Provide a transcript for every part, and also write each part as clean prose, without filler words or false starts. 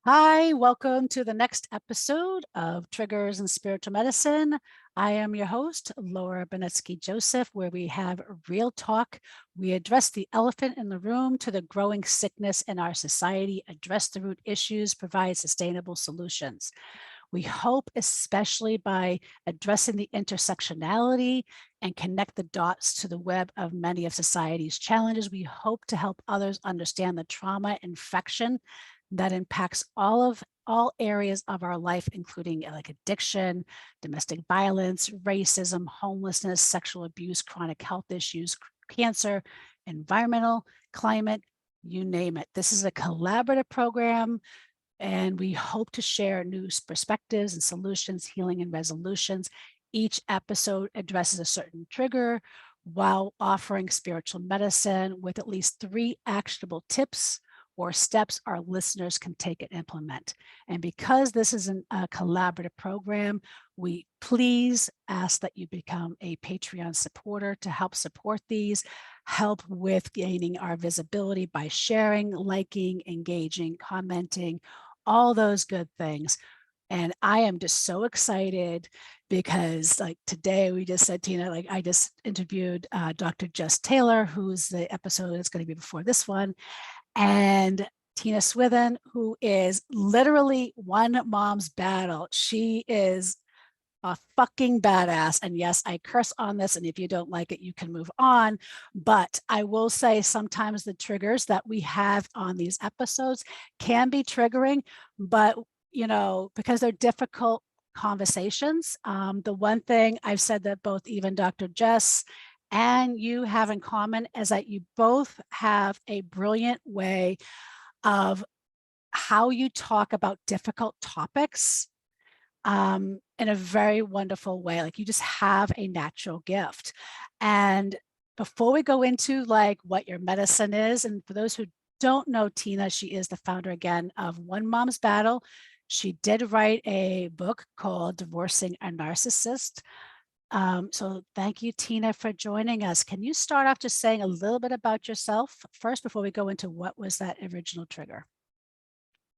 Hi, welcome to the next episode of Triggers in Spiritual Medicine. I am your host, Laura Bonetzky-Joseph, where we have real talk. We address the elephant in the room to the growing sickness in our society, address the root issues, provide sustainable solutions. We hope, especially by addressing the intersectionality and connect the dots to the web of many of society's challenges, we hope to help others understand the trauma infection that impacts all areas of our life, including like addiction, domestic violence, racism, homelessness, sexual abuse, chronic health issues, cancer, environmental, climate, you name it. This is a collaborative program, and we hope to share new perspectives and solutions, healing and resolutions. Each episode addresses a certain trigger while offering spiritual medicine with at least 3 actionable tips or steps our listeners can take and implement. And because this is a collaborative program, we please ask that you become a Patreon supporter to help support these, help with gaining our visibility by sharing, liking, engaging, commenting, all those good things. And I am just so excited because like today we just said, Tina, like I just interviewed Dr. Jess Taylor, who's the episode that's going to be before this one. And Tina Swithin, who is literally one mom's battle. She is a fucking badass. And yes, I curse on this. And if you don't like it, you can move on. But I will say sometimes the triggers that we have on these episodes can be triggering, but you know, because they're difficult conversations. The one thing I've said that both even Dr. Jess and you have in common is that you both have a brilliant way of how you talk about difficult topics in a very wonderful way. Like you just have a natural gift. And before we go into like what your medicine is, and for those who don't know Tina, she is the founder again of One Mom's Battle. She did write a book called Divorcing a Narcissist. So thank you, Tina, for joining us. Can you start off just saying a little bit about yourself first before we go into what was that original trigger?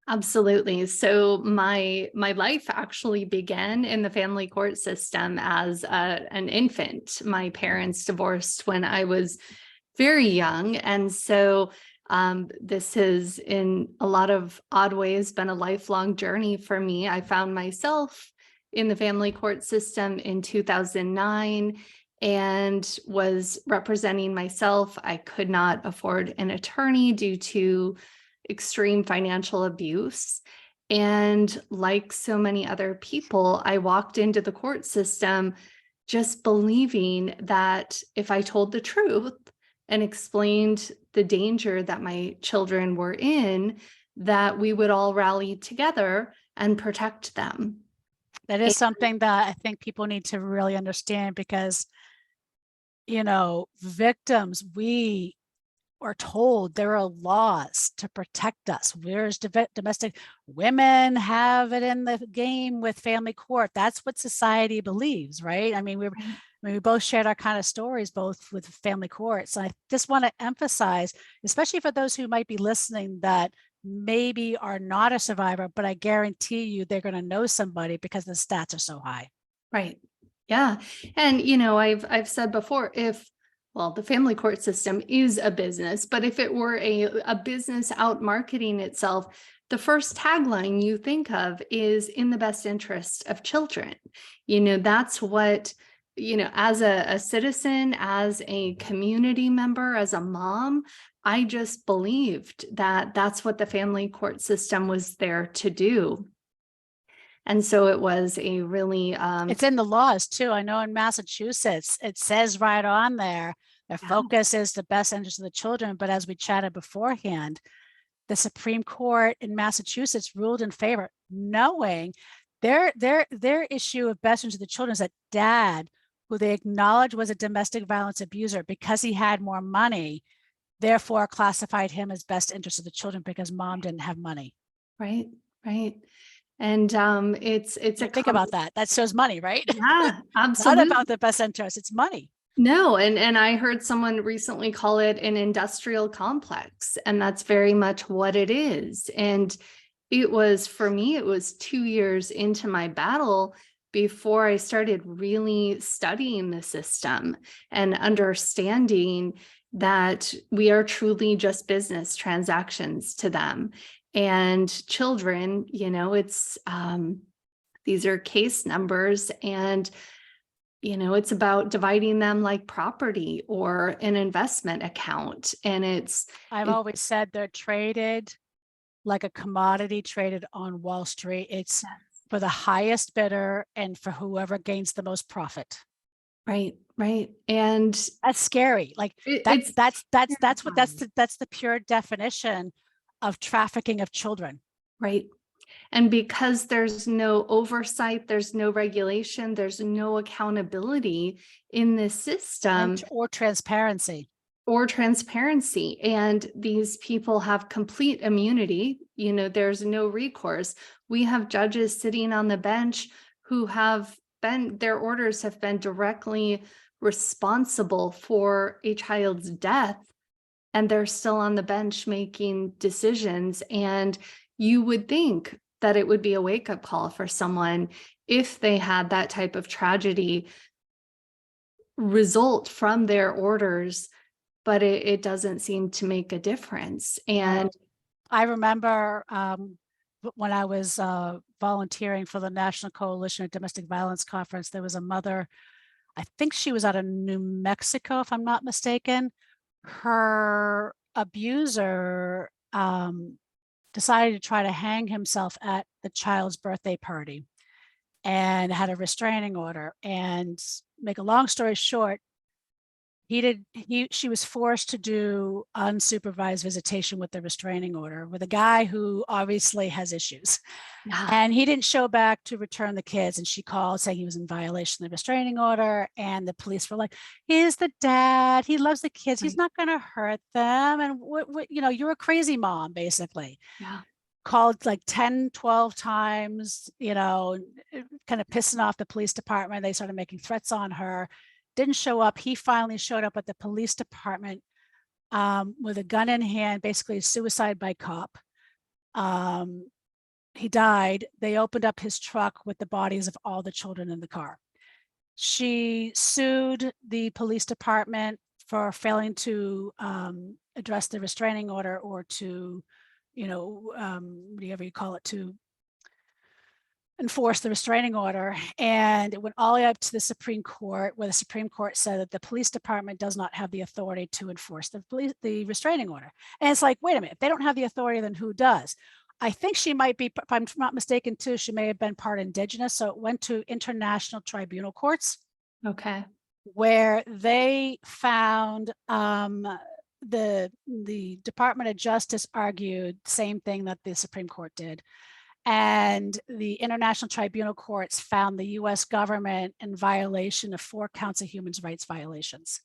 Absolutely. So my life actually began in the family court system as an infant. My parents divorced when I was very young, and so this has, in a lot of odd ways, been a lifelong journey for me. I found myself in the family court system in 2009 and was representing myself. I could not afford an attorney due to extreme financial abuse. And like so many other people, I walked into the court system just believing that if I told the truth and explained the danger that my children were in, that we would all rally together and protect them. That is something that I think people need to really understand because, you know, victims, we are told there are laws to protect us. Where's domestic women have it in the game with family court? That's what society believes, right? I mean, we both shared our kind of stories, both with family courts. I just want to emphasize, especially for those who might be listening that maybe are not a survivor, but I guarantee you they're going to know somebody because the stats are so high. Right. Yeah. And, you know, I've said before, well, the family court system is a business, but if it were a business out marketing itself, the first tagline you think of is in the best interest of children. You know, that's what, you know, as a citizen, as a community member, as a mom, I just believed that that's what the family court system was there to do. And so it was a really it's in the laws too. I know in Massachusetts, it says right on there, their focus is the best interest of the children. But as we chatted beforehand, the Supreme Court in Massachusetts ruled in favor, knowing their issue of best interest of the children is that dad, who they acknowledged was a domestic violence abuser because he had more money, therefore classified him as best interest of the children because mom didn't have money. Right, right. And it's think about that. That shows money, right? Yeah, absolutely. Not about the best interest, it's money. No, and I heard someone recently call it an industrial complex, and that's very much what it is. And For me, it was 2 years into my battle before I started really studying the system and understanding that we are truly just business transactions to them. And children, these are case numbers, and it's about dividing them like property or an investment account. And I've always said they're traded like a commodity traded on Wall Street. It's for the highest bidder and for whoever gains the most profit. right. And that's scary. Like it's that's the pure definition of trafficking of children. right. And because there's no oversight, there's no regulation, there's no accountability in this system or transparency. And these people have complete immunity. There's no recourse. We have judges sitting on the bench who their orders have been directly responsible for a child's death, and they're still on the bench making decisions. And you would think that it would be a wake-up call for someone if they had that type of tragedy result from their orders, but it doesn't seem to make a difference. And I remember when I was volunteering for the National Coalition of Domestic Violence Conference, there was a mother, I think she was out of New Mexico, if I'm not mistaken. Her abuser decided to try to hang himself at the child's birthday party and had a restraining order. And make a long story short, she was forced to do unsupervised visitation with the restraining order with a guy who obviously has issues. And he didn't show back to return the kids. And she called saying he was in violation of the restraining order. And the police were like, he's the dad. He loves the kids. He's not going to hurt them. And you're a crazy mom, basically. Yeah. Called like 10, 12 times, kind of pissing off the police department. They started making threats on her. Didn't show up. He finally showed up at the police department with a gun in hand, basically suicide by cop. He died. They opened up his truck with the bodies of all the children in the car. She sued the police department for failing to address the restraining order or to, whatever you call it, to enforce the restraining order. And it went all the way up to the Supreme Court, where the Supreme Court said that the police department does not have the authority to enforce the restraining order. And it's like, wait a minute, if they don't have the authority, then who does? I think she might be, if I'm not mistaken too, she may have been part indigenous. So it went to international tribunal courts. Okay. Where they found the Department of Justice argued same thing that the Supreme Court did. And the international tribunal courts found the US government in violation of 4 counts of human rights violations.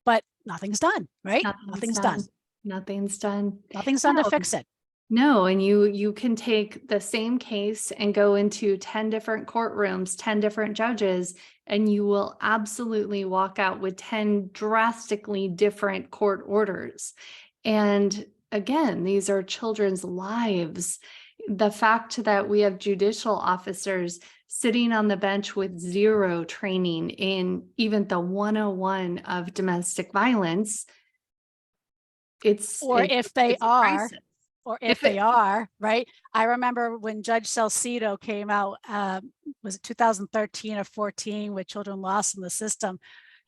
But nothing's done, right? Nothing's done. Nothing's done to fix it. No, and you can take the same case and go into 10 different courtrooms, 10 different judges, and you will absolutely walk out with 10 drastically different court orders. And again, these are children's lives. The fact that we have judicial officers sitting on the bench with 0 training in even the 101 of domestic violence, if they are, right? I remember when Judge Salcido came out, was it 2013 or 14, with Children Lost in the System,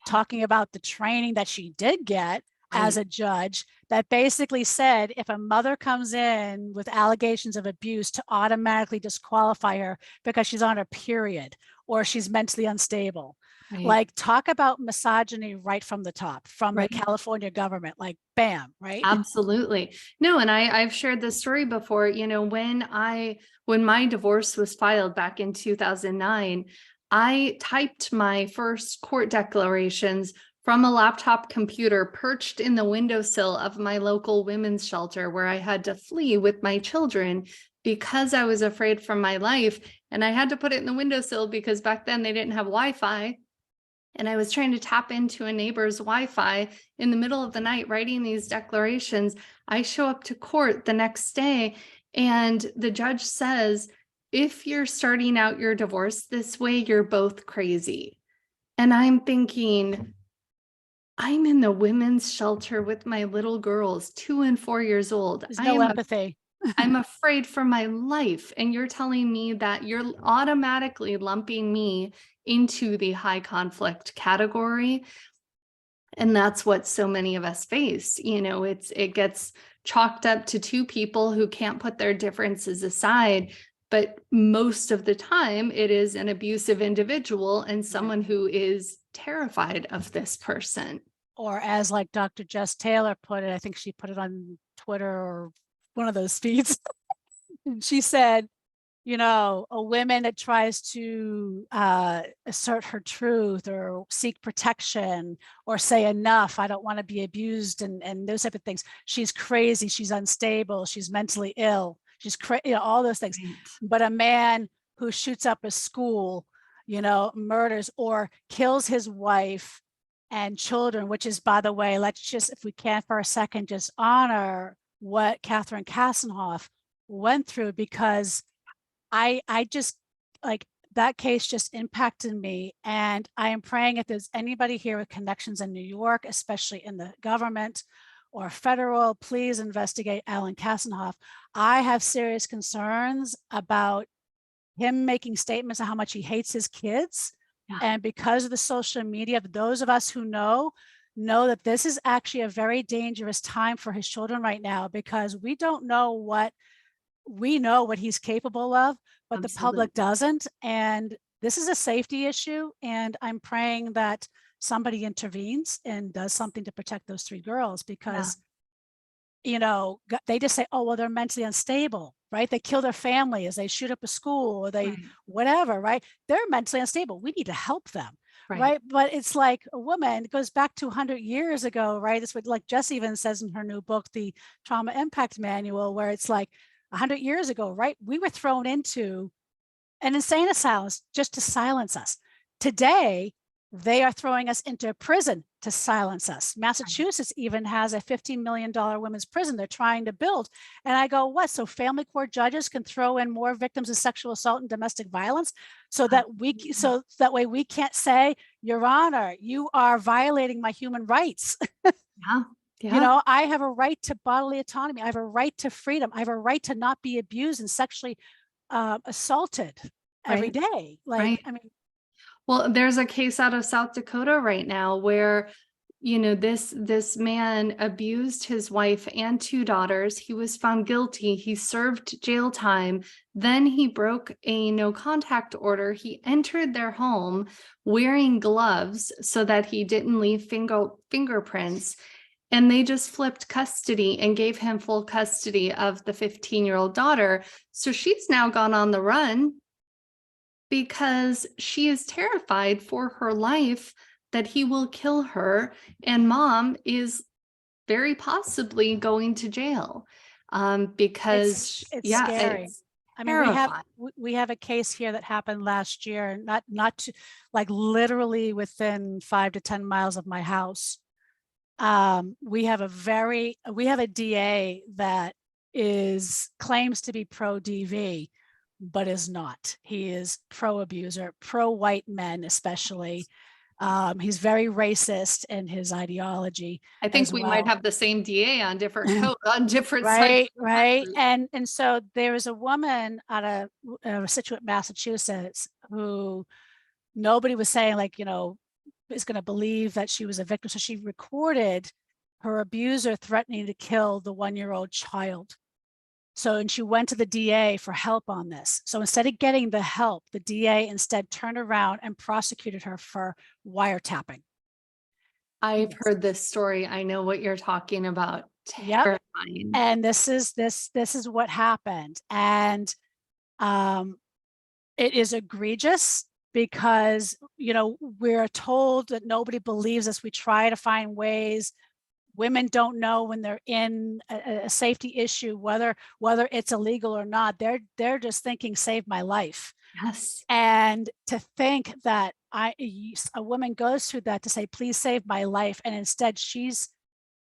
talking about the training that she did get as a judge, that basically said if a mother comes in with allegations of abuse, to automatically disqualify her because she's on her period or she's mentally unstable. Right. Like, talk about misogyny right from the top, from the California government, like bam, right? Absolutely. No, and I've shared this story before. When my divorce was filed back in 2009, I typed my first court declarations from a laptop computer perched in the windowsill of my local women's shelter, where I had to flee with my children because I was afraid for my life. And I had to put it in the windowsill because back then they didn't have Wi-Fi. And I was trying to tap into a neighbor's Wi-Fi in the middle of the night, writing these declarations. I show up to court the next day, And the judge says, if you're starting out your divorce this way, you're both crazy. And I'm thinking, I'm in the women's shelter with my little girls, 2 and 4 years old. There's no empathy. I'm afraid for my life. And you're telling me that you're automatically lumping me into the high conflict category. And that's what so many of us face. It gets chalked up to two people who can't put their differences aside. But most of the time, it is an abusive individual and someone who is terrified of this person. Or as like Dr. Jess Taylor put it, I think she put it on Twitter or one of those feeds. She said, a woman that tries to assert her truth or seek protection or say enough, I don't want to be abused, and those type of things. She's crazy. She's unstable. She's mentally ill. She's crazy, all those things. Right. But a man who shoots up a school, murders or kills his wife and children, which is, by the way, let's just, if we can for a second, just honor what Catherine Kassenhoff went through, because I just, like, that case just impacted me. And I am praying, if there's anybody here with connections in New York, especially in the government or federal, please investigate Alan Kassenhoff. I have serious concerns about him making statements on how much he hates his kids. Yeah. And because of the social media, those of us who know that this is actually a very dangerous time for his children right now, because we don't know what he's capable of, but Absolutely. The public doesn't. And this is a safety issue. And I'm praying that somebody intervenes and does something to protect those three girls, because, they just say, oh, well, they're mentally unstable, right? They kill their family as they shoot up a school, or they, whatever, right? They're mentally unstable. We need to help them. Right. But it's like a woman, it goes back to 100 years ago, right? It's what, like Jess even says in her new book, the Trauma Impact Manual, where it's like, 100 years ago, right? We were thrown into an insane asylum just to silence us. Today, they are throwing us into a prison to silence us. Massachusetts even has a $15 million women's prison they're trying to build. And I go, what? So family court judges can throw in more victims of sexual assault and domestic violence so that that way we can't say, Your Honor, you are violating my human rights. Yeah. Yeah. I have a right to bodily autonomy. I have a right to freedom. I have a right to not be abused and sexually assaulted every day. Like, I mean. Well, there's a case out of South Dakota right now where, this man abused his wife and two daughters. He was found guilty. He served jail time. Then he broke a no contact order. He entered their home wearing gloves so that he didn't leave fingerprints. And they just flipped custody and gave him full custody of the 15-year-old daughter. So she's now gone on the run because she is terrified for her life that he will kill her. And mom is very possibly going to jail because it's scary. I mean, we have a case here that happened last year, not to, like, literally within 5 to 10 miles of my house. We have a DA that claims to be pro DV, but is not. He is pro abuser, pro white men, especially. He's very racist in his ideology. I think we might have the same DA on different sides. Right. And so there is a woman out of Situate, Massachusetts, who nobody was saying, like, is going to believe that she was a victim. So she recorded her abuser threatening to kill the 1-year-old child. And she went to the DA for help on this. So instead of getting the help, the DA instead turned around and prosecuted her for wiretapping. I've heard this story. I know what you're talking about. Terrifying. Yep. And this is what happened. And it is egregious, because, we're told that nobody believes us. We try to find ways. Women don't know when they're in a safety issue, whether it's illegal or not. They're just thinking, save my life. Yes. And to think that a woman goes through that to say, please save my life. And instead she's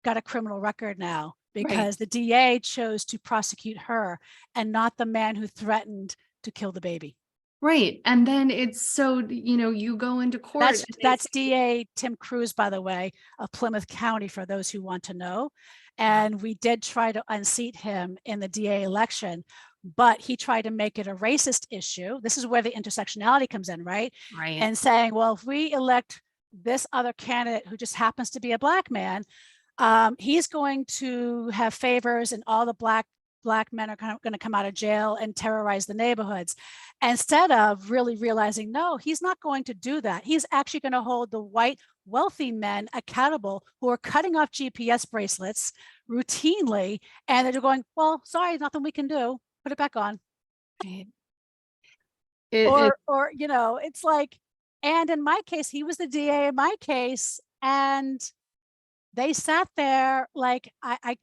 got a criminal record now because the DA chose to prosecute her and not the man who threatened to kill the baby. Right. And then it's so, you go into court. That's DA Tim Cruz, by the way, of Plymouth County, for those who want to know. And we did try to unseat him in the DA election, but he tried to make it a racist issue. This is where the intersectionality comes in, right? Right. And saying, well, if we elect this other candidate who just happens to be a Black man, he's going to have favors, and all the black men are going to come out of jail and terrorize the neighborhoods. Instead of really realizing, no, he's not going to do that. He's actually going to hold the white wealthy men accountable who are cutting off GPS bracelets routinely, and they're going, well, sorry, nothing we can do. Put it back on. Right. Or it's like, and in my case, he was the DA in my case, and they sat there like, I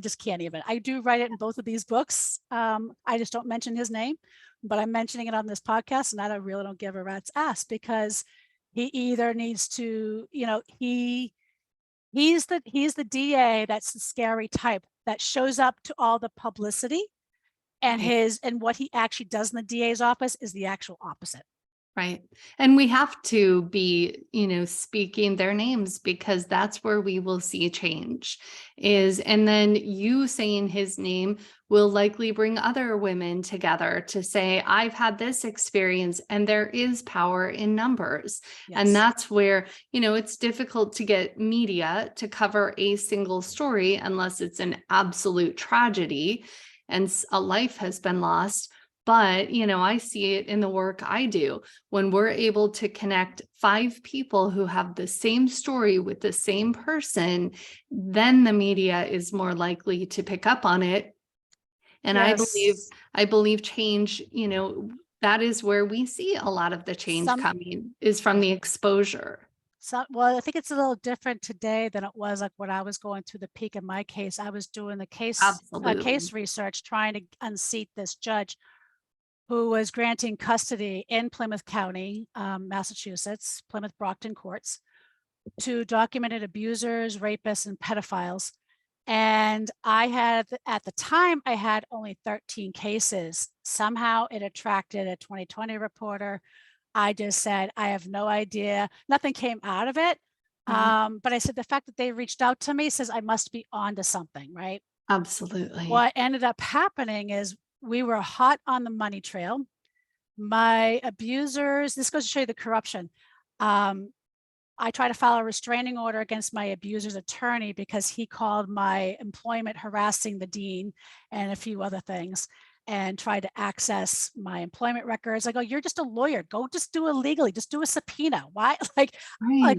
just can't even. I do write it in both of these books. I just don't mention his name, but I'm mentioning it on this podcast, and I really don't give a rat's ass, because he either needs to, he's the DA that's the scary type that shows up to all the publicity, and and what he actually does in the DA's office is the actual opposite. Right. And we have to be, speaking their names, because that's where we will see change and then you saying his name will likely bring other women together to say, I've had this experience, and there is power in numbers. Yes. And that's where, it's difficult to get media to cover a single story unless it's an absolute tragedy and a life has been lost. But, I see it in the work I do. When we're able to connect 5 people who have the same story with the same person, then the media is more likely to pick up on it. And yes. I believe change, that is where we see a lot of the change coming, is from the exposure. So, well, I think it's a little different today than it was like when I was going through the peak of my case. I was doing the case research, trying to unseat this judge who was granting custody in Plymouth County, Massachusetts, Plymouth Brockton courts, to documented abusers, rapists, and pedophiles. And at the time, I had only 13 cases. Somehow it attracted a 2020 reporter. I just said, I have no idea. Nothing came out of it. Mm-hmm. But I said, the fact that they reached out to me says I must be onto something, right? Absolutely. What ended up happening is we were hot on the money trail. My abusers, this goes to show you the corruption. I tried to file a restraining order against my abuser's attorney because he called my employment harassing the dean and a few other things, and tried to access my employment records. I go, you're just a lawyer. Go just do it legally. Just do a subpoena. Why? Like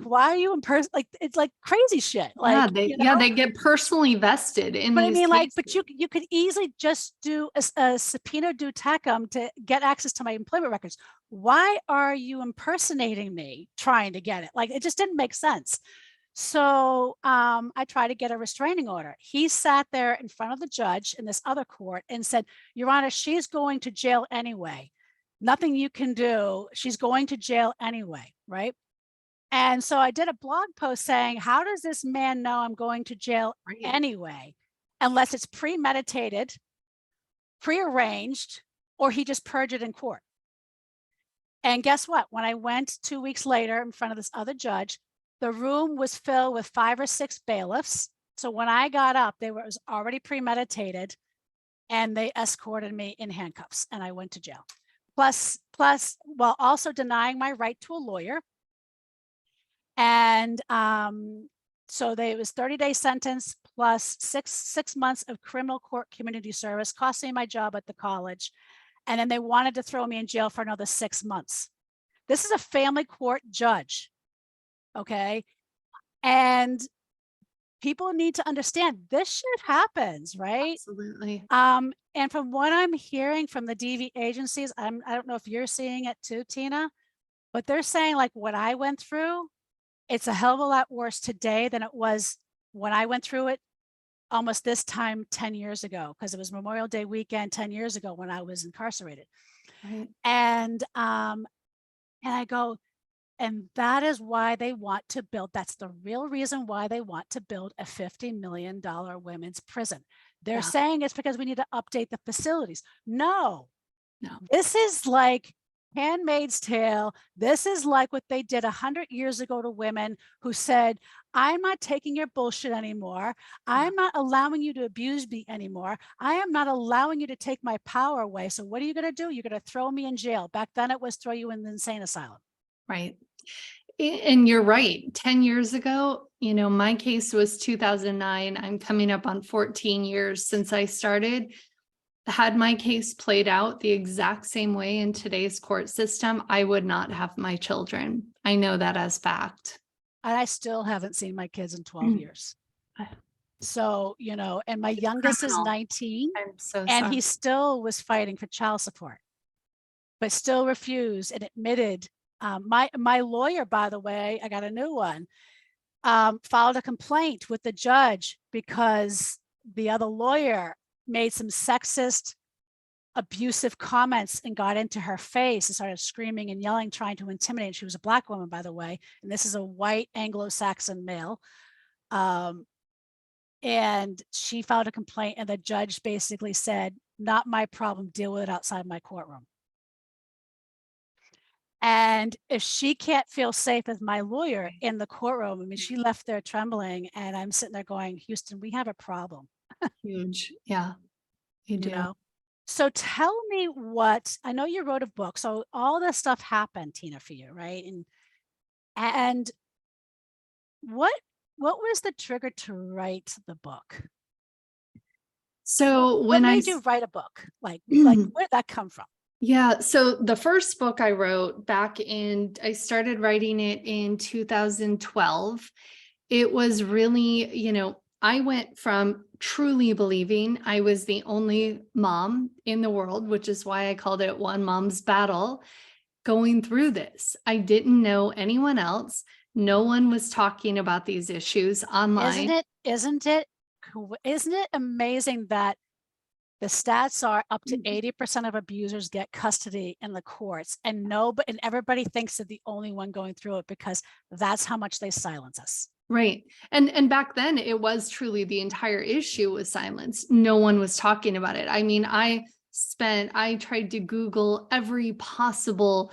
why are you in person? Like, it's like crazy shit. Like, they get personally vested in but these I mean, cases. but you could easily just do a subpoena do tecum to get access to my employment records. Why are you impersonating me trying to get it? Like, it just didn't make sense. So I tried to get a restraining order. He sat there in front of the judge in this other court and said, Your Honor, she's going to jail anyway. Nothing you can do. She's going to jail anyway, right? And so I did a blog post saying, how does this man know I'm going to jail anyway, unless it's premeditated, prearranged, or he just purged it in court? And guess what? When I went 2 weeks later in front of this other judge, the room was filled with 5 or 6 bailiffs. So when I got up, it was already premeditated, and they escorted me in handcuffs, and I went to jail. Plus, while also denying my right to a lawyer. And so it was 30-day sentence plus six months of criminal court community service, cost me my job at the college. And then they wanted to throw me in jail for another 6 months. This is a family court judge. Okay. And people need to understand this shit happens, right? Absolutely. And from what I'm hearing from the DV agencies, I don't know if you're seeing it too, Tina, but they're saying like what I went through, it's a hell of a lot worse today than it was when I went through it almost this time 10 years ago, because it was Memorial Day weekend 10 years ago when I was incarcerated. Right. And I go, And that is why they want to build, that's the real reason why they want to build a $50 million women's prison. They're Yeah. saying it's because we need to update the facilities. No, No. this is like Handmaid's Tale. This is like what they did 100 years ago to women who said, I'm not taking your bullshit anymore. I'm not allowing you to abuse me anymore. I am not allowing you to take my power away. So what are you going to do? You're going to throw me in jail. Back then it was throw you in the insane asylum. Right. And you're right. 10 years ago, my case was 2009. I'm coming up on 14 years since I started. Had my case played out the exact same way in today's court system, I would not have my children. I know that as fact. And I still haven't seen my kids in 12 years. So, and my youngest is 19 I'm so and sorry. he still was fighting for child support, but still refused and admitted. My lawyer, by the way, I got a new one, filed a complaint with the judge because the other lawyer made some sexist, abusive comments and got into her face and started screaming and yelling, trying to intimidate. She was a Black woman, by the way, and this is a white Anglo-Saxon male. And she filed a complaint and the judge basically said, not my problem, deal with it outside my courtroom. And if she can't feel safe as my lawyer in the courtroom, I mean, she left there trembling and I'm sitting there going, Houston, we have a problem. Huge. Yeah, you do. So tell me what, I know you wrote a book, so all this stuff happened, Tina, for you, right? And what was the trigger to write the book? So what made you write a book? Like where did that come from? Yeah. So the first book I wrote I started writing it in 2012. It was really, I went from truly believing I was the only mom in the world, which is why I called it One Mom's Battle, going through this. I didn't know anyone else. No one was talking about these issues online. Isn't it amazing that the stats are up to 80% of abusers get custody in the courts, and everybody thinks they're the only one going through it because that's how much they silence us. Right. And back then it was truly the entire issue was silence. No one was talking about it. I mean, I tried to Google every possible,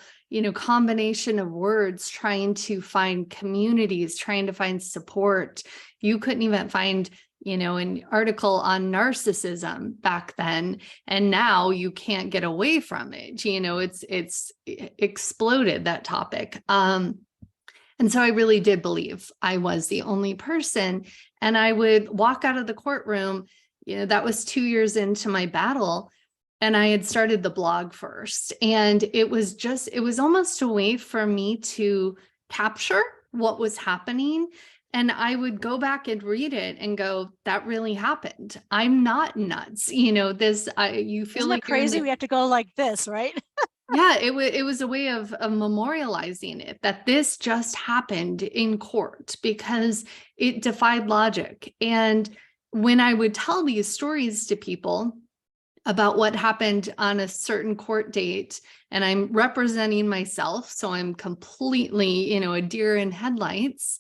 combination of words, trying to find communities, trying to find support. You couldn't even find, an article on narcissism back then. And now you can't get away from it. It's exploded, that topic. And so I really did believe I was the only person. And I would walk out of the courtroom, that was 2 years into my battle. And I had started the blog first. And it was almost a way for me to capture what was happening. And I would go back and read it and go, that really happened. I'm not nuts. You feel Isn't like it crazy? We have to go like this, right? Yeah, it was a way of memorializing it, that this just happened in court because it defied logic. And when I would tell these stories to people about what happened on a certain court date, and I'm representing myself, so I'm completely, a deer in headlights,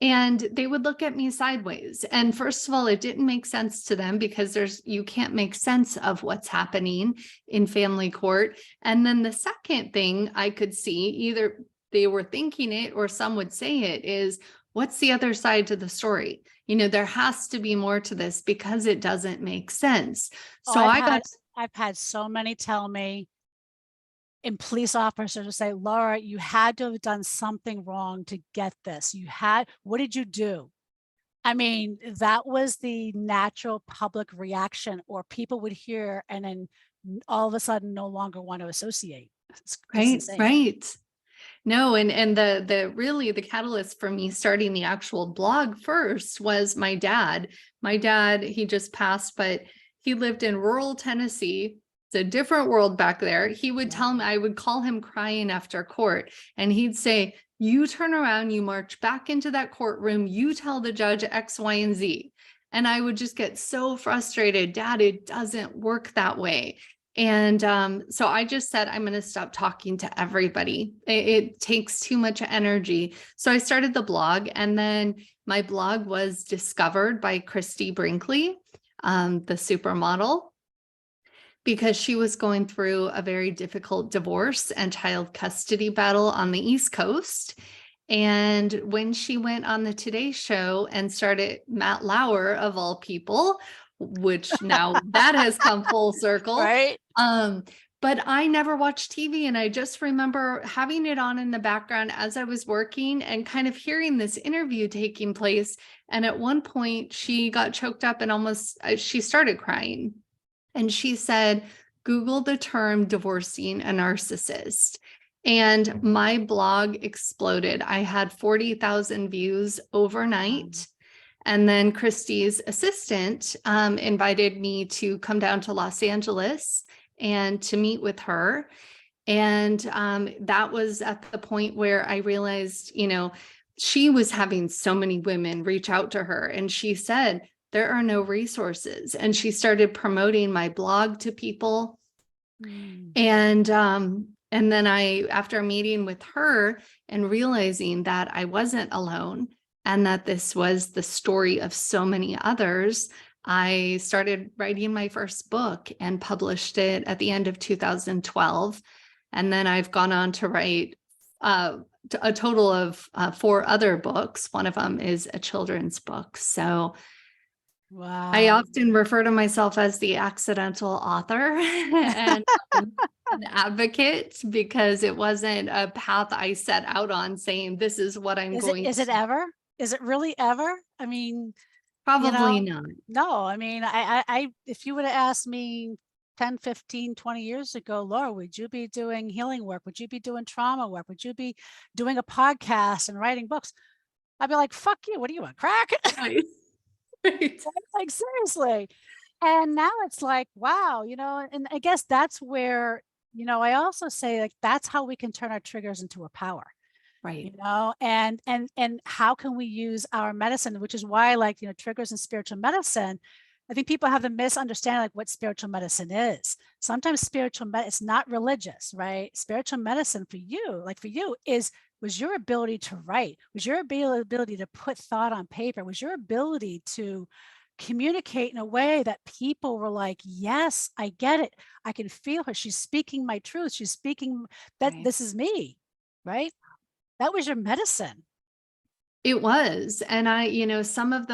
and they would look at me sideways. And first of all, it didn't make sense to them because you can't make sense of what's happening in family court. And then the second thing I could see, either they were thinking it or some would say it, is what's the other side to the story? There has to be more to this because it doesn't make sense. So I've had so many tell me, and police officers will say, Laura, you had to have done something wrong to get this. What did you do? I mean, that was the natural public reaction, or people would hear and then all of a sudden no longer want to associate. It's insane. Right. No, and the catalyst for me starting the actual blog first was my dad. My dad, he just passed, but he lived in rural Tennessee. It's a different world back there. He would tell me, I would call him crying after court, and he'd say, you turn around, you march back into that courtroom, you tell the judge X, Y, and Z. And I would just get so frustrated. Dad, it doesn't work that way. And so I just said, I'm going to stop talking to everybody. It takes too much energy. So I started the blog, and then my blog was discovered by Christy Brinkley, the supermodel, because she was going through a very difficult divorce and child custody battle on the East Coast. And when she went on the Today Show and started, Matt Lauer, of all people, which now that has come full circle. Right. But I never watched TV, and I just remember having it on in the background as I was working and kind of hearing this interview taking place. And at one point she got choked up and almost, she started crying. And she said, Google the term divorcing a narcissist. And my blog exploded. I had 40,000 views overnight. And then Christy's assistant invited me to come down to Los Angeles and to meet with her. And that was at the point where I realized, she was having so many women reach out to her. And she said, there are no resources. And she started promoting my blog to people. And then after meeting with her and realizing that I wasn't alone and that this was the story of so many others, I started writing my first book and published it at the end of 2012. And then I've gone on to write a total of 4 other books. One of them is a children's book. So wow. I often refer to myself as the accidental author and an advocate, because it wasn't a path I set out on saying, this is what I'm going to. Is it ever? Is it really ever? I mean, Probably not. No, I mean, I if you would have asked me 10, 15, 20 years ago, Laura, would you be doing healing work? Would you be doing trauma work? Would you be doing a podcast and writing books? I'd be like, fuck you. What do you want? Crack? Right. Right. Like, seriously. And now it's like, wow, and I guess that's where, I also say, like, that's how we can turn our triggers into a power. Right. And how can we use our medicine, which is why, like, triggers in spiritual medicine, I think people have the misunderstanding, like, what spiritual medicine is. Sometimes spiritual it's not religious, right? Spiritual medicine for you was your ability to write, was your ability to put thought on paper, was your ability to communicate in a way that people were like, yes, I get it. I can feel her. She's speaking my truth. She's speaking that Right. This is me, right? That was your medicine. It was. And some of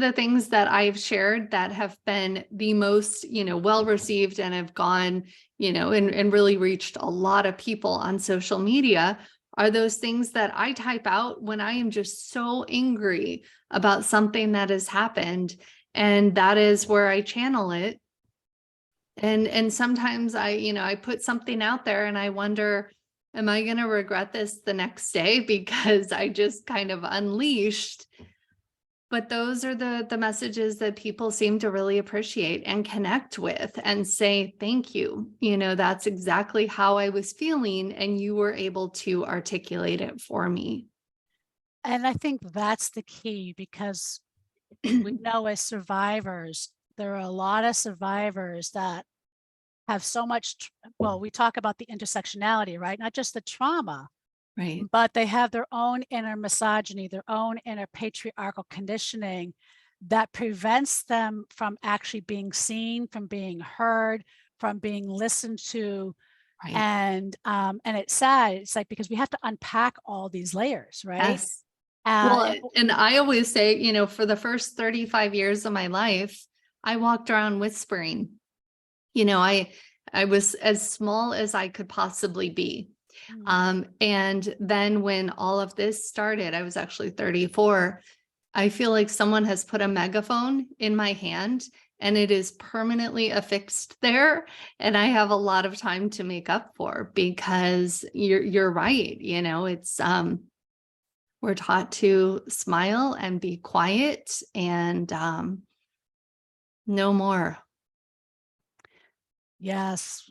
the things that I've shared that have been the most, well received and have gone, and really reached a lot of people on social media are those things that I type out when I am just so angry about something that has happened. And that is where I channel it. And sometimes I put something out there and I wonder, am I going to regret this the next day because I just kind of unleashed? But those are the messages that people seem to really appreciate and connect with and say, thank you. That's exactly how I was feeling. And you were able to articulate it for me. And I think that's the key, because we know as survivors, there are a lot of survivors that have so much, we talk about the intersectionality, right? Not just the trauma, right? But they have their own inner misogyny, their own inner patriarchal conditioning that prevents them from actually being seen, from being heard, from being listened to. Right. And it's sad. It's like, because we have to unpack all these layers, right? Yes. And I always say, for the first 35 years of my life, I walked around whispering. I was as small as I could possibly be. And then when all of this started, I was actually 34. I feel like someone has put a megaphone in my hand and it is permanently affixed there. And I have a lot of time to make up for, because you're right. It's, we're taught to smile and be quiet and, no more. Yes.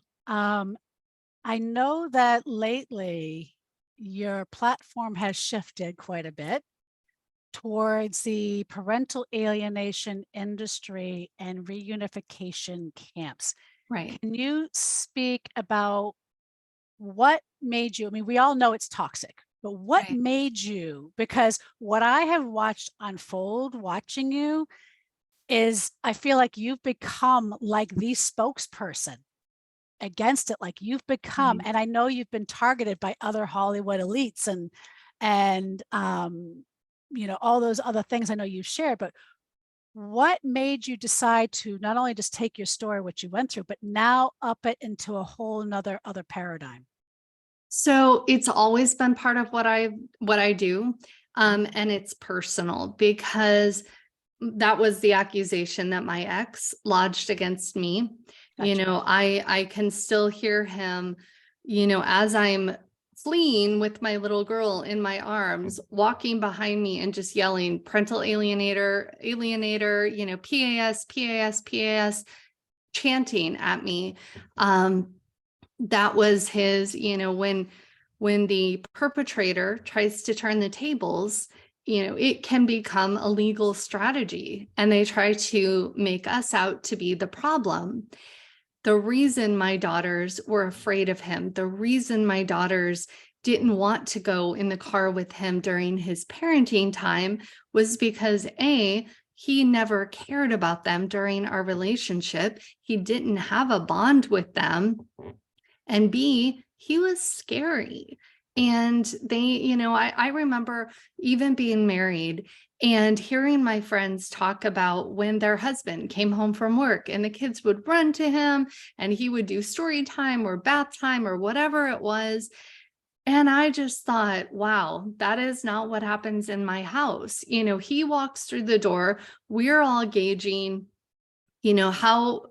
I know that lately your platform has shifted quite a bit towards the parental alienation industry and reunification camps. Right. Can you speak about what made you, I mean, we all know it's toxic, but what Right. made you, because what I have watched unfold watching you is I feel like you've become like the spokesperson against it, like you've become, Right. and I know you've been targeted by other Hollywood elites and all those other things I know you've shared, but what made you decide to not only just take your story, what you went through, but now up it into a whole nother other paradigm? So it's always been part of what I do. Mhm. And it's personal because that was the accusation that my ex lodged against me. Gotcha. I can still hear him, as I'm fleeing with my little girl in my arms, walking behind me and just yelling, parental alienator, PAS, PAS, PAS, chanting at me. That was his, when the perpetrator tries to turn the tables, it can become a legal strategy, and they try to make us out to be the problem. The reason my daughters were afraid of him, the reason my daughters didn't want to go in the car with him during his parenting time was because he never cared about them during our relationship. He didn't have a bond with them. And B, he was scary. And I remember even being married and hearing my friends talk about when their husband came home from work and the kids would run to him and he would do story time or bath time or whatever it was. And I just thought, wow, that is not what happens in my house. He walks through the door, we're all gauging, how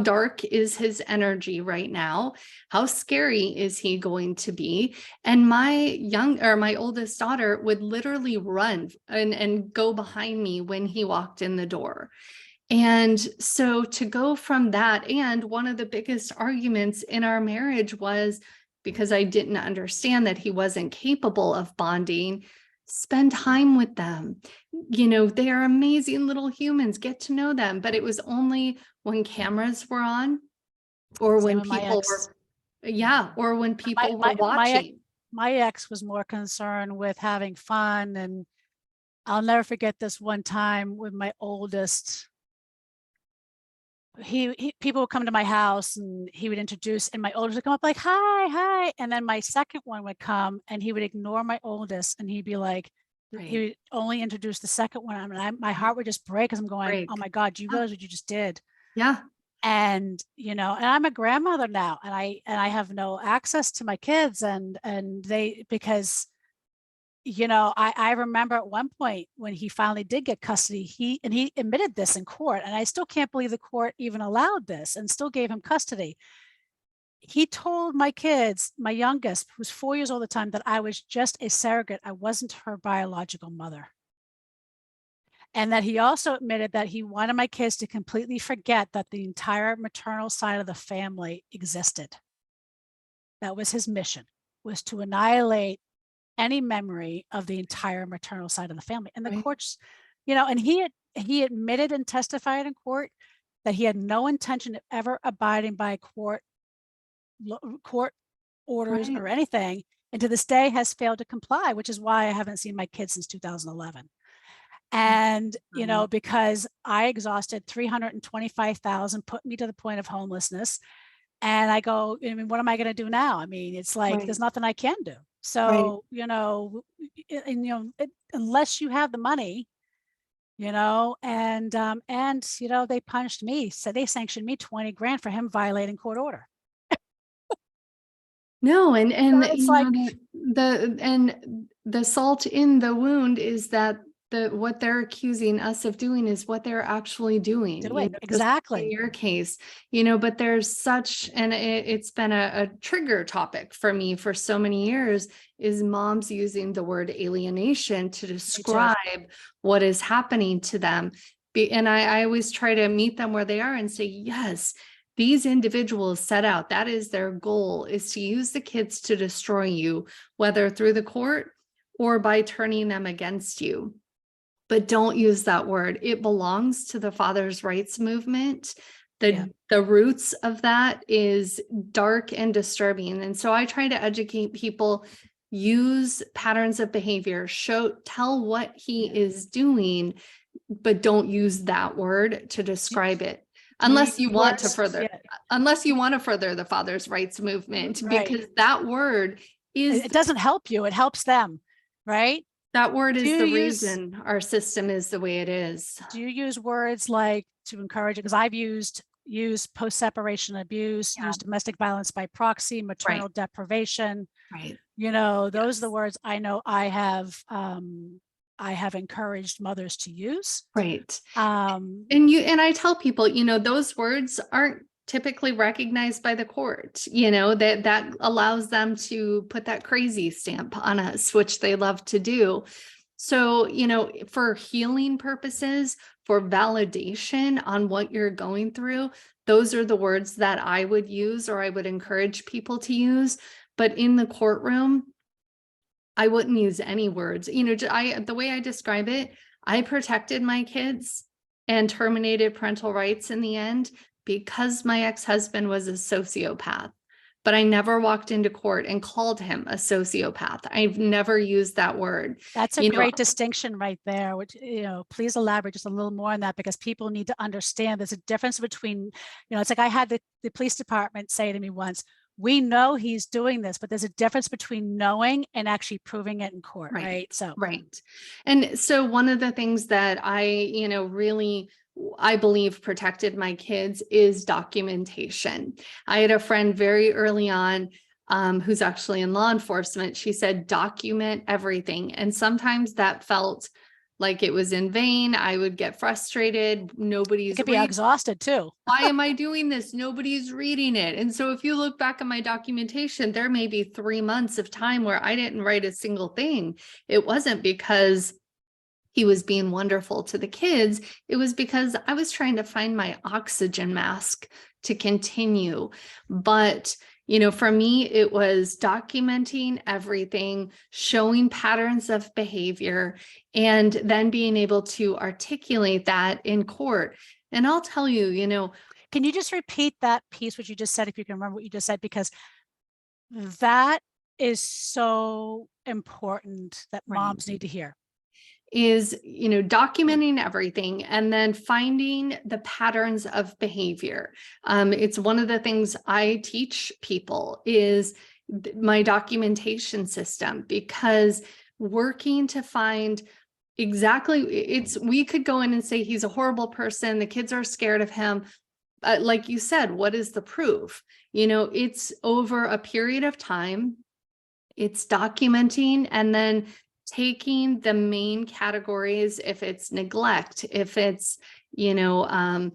dark is his energy right now, how scary is he going to be. And my oldest daughter would literally run and go behind me when he walked in the door. And so to go from that, and one of the biggest arguments in our marriage was because I didn't understand that he wasn't capable of bonding. Spend time with them. They are amazing little humans, get to know them. But it was only when cameras were on, or Same when with my people ex. were, yeah, or when My people were my my ex watching. my ex was more concerned with having fun, and I'll never forget this one time with my oldest. He people would come to my house and he would introduce, and my oldest would come up like, "Hi, hi," and then my second one would come and he would ignore my oldest and he'd be like, he Right. would only introduce the second one. I mean, my heart would just break because I'm going, "Oh Break. my God, do you Yeah. realize what you just did?" Yeah. And and I'm a grandmother now, and I have no access to my kids, and they, because I remember at one point when he finally did get custody, he admitted this in court, and I still can't believe the court even allowed this and still gave him custody. He told my kids, my youngest, who's 4 years old at the time, that I was just a surrogate. I wasn't her biological mother. And that he also admitted that he wanted my kids to completely forget that the entire maternal side of the family existed. That was his mission, was to annihilate any memory of the entire maternal side of the family. And the Right. courts, and he admitted and testified in court that he had no intention of ever abiding by court orders Right. or anything, and to this day has failed to comply, which is why I haven't seen my kids since 2011. And because I exhausted 325,000, put me to the point of homelessness, and I go, I mean, what am I going to do now? I mean, it's like Right. there's nothing I can do. Right. So, unless you have the money, they punished me. So they sanctioned me 20 grand for him violating court order. No, So and it's like, the salt in the wound is that what they're accusing us of doing is what they're actually doing, doing just like in exactly. your case, but there's such, and it's been a trigger topic for me for so many years, is moms using the word alienation to Me too. describe what is happening to them. And I always try to meet them where they are and say, yes, these individuals set out, that is their goal, is to use the kids to destroy you, whether through the court or by turning them against you. But don't use that word. It belongs to the father's rights movement. The roots of that is dark and disturbing. And so I try to educate people, use patterns of behavior, tell what he is doing, but don't use that word to describe it. Unless you want to further the father's rights movement, because that word is, it doesn't help you, it helps them, right? That word is the reason our system is the way it is. Do you use words like to encourage it? Because I've used post-separation abuse, use domestic violence by proxy, maternal deprivation. Right. You know, those are the words I know I have encouraged mothers to use. Right. And I tell people, you know, those words aren't typically recognized by the court, you know, that allows them to put that crazy stamp on us, which they love to do. So, you know, for healing purposes, for validation on what you're going through, those are the words that I would use, or I would encourage people to use. But in the courtroom, I wouldn't use any words. You know, the way I describe it, I protected my kids and terminated parental rights in the end because my ex-husband was a sociopath. But I never walked into court and called him a sociopath. I've never used that word. That's a great distinction right there, which, you know, please elaborate just a little more on that, because people need to understand there's a difference between, you know, it's like I had the police department say to me once, we know he's doing this, but there's a difference between knowing and actually proving it in court, right? So, right. And so one of the things that I believe protected my kids is documentation. I had a friend very early on who's actually in law enforcement. She said, document everything. And sometimes that felt like it was in vain. I would get frustrated. Nobody's could be exhausted too. Why am I doing this? Nobody's reading it. And so if you look back at my documentation, there may be 3 months of time where I didn't write a single thing. It wasn't because he was being wonderful to the kids. It was because I was trying to find my oxygen mask to continue. But, you know, for me, it was documenting everything, showing patterns of behavior, and then being able to articulate that in court. And I'll tell you, you know, can you just repeat that piece, what you just said, if you can remember what you just said, because that is so important that moms need to hear. Is, you know, documenting everything and then finding the patterns of behavior. It's one of the things I teach people is my documentation system, because working to find exactly, we could go in and say he's a horrible person, the kids are scared of him. Like you said, what is the proof? You know, it's over a period of time, it's documenting, and then taking the main categories, if it's neglect, if it's, you know,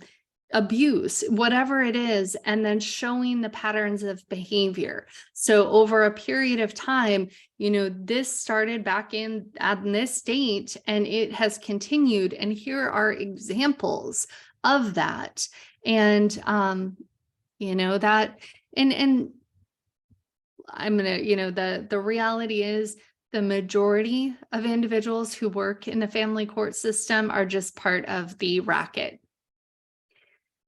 abuse, whatever it is, and then showing the patterns of behavior. So over a period of time, you know, this started back in at this date and it has continued. And here are examples of that. And, you know, that, and I'm going to, you know, the reality is, the majority of individuals who work in the family court system are just part of the racket.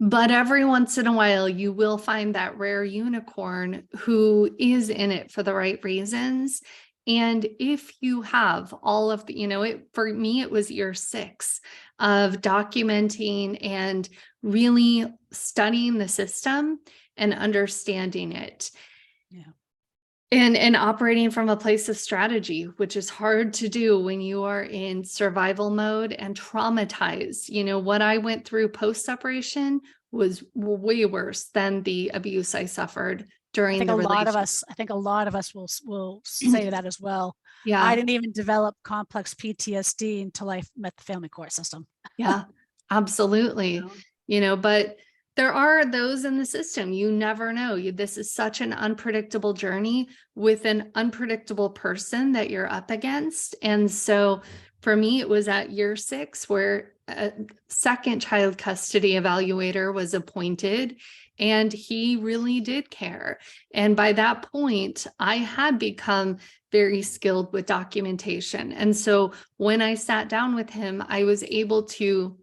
But every once in a while, you will find that rare unicorn who is in it for the right reasons. And if you have all of the, you know, for me, it was year 6 of documenting and really studying the system and understanding it. Yeah. And operating from a place of strategy, which is hard to do when you are in survival mode and traumatized. You know, what I went through post-separation was way worse than the abuse I suffered during the relationship. I think a lot of us will say that as well. Yeah. I didn't even develop complex PTSD until I met the family court system. Yeah, absolutely. You know, but there are those in the system. You never know. This is such an unpredictable journey with an unpredictable person that you're up against. And so for me, it was at year 6 where a second child custody evaluator was appointed, and he really did care. And by that point, I had become very skilled with documentation. And so when I sat down with him, I was able to